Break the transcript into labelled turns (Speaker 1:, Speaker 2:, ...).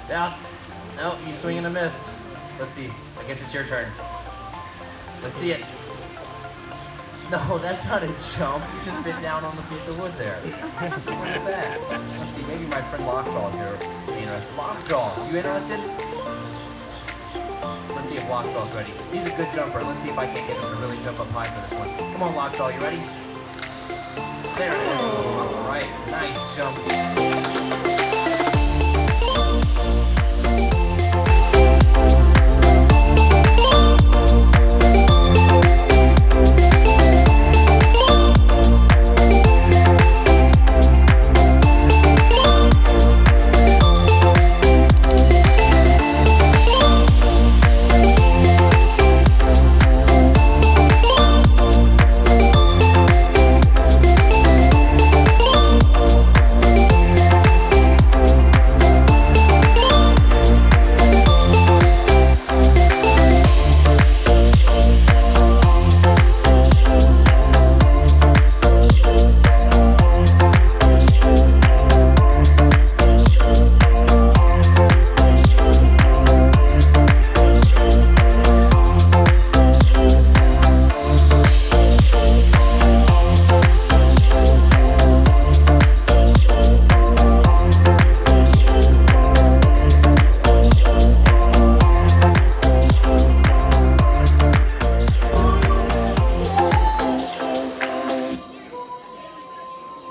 Speaker 1: Down. No, you swing and a miss. Let's see. I guess it's your turn. Let's see it. No, that's not a jump. You just bit down on the piece of wood there. What is that? Let's see. Maybe my friend Lockjaw's here. Lockjaw, you interested? Let's see if Lockjaw's ready. He's a good jumper. Let's see if I can't get him to really jump up high for this one. Come on, Lockjaw, you ready? There it is. All right, nice jump.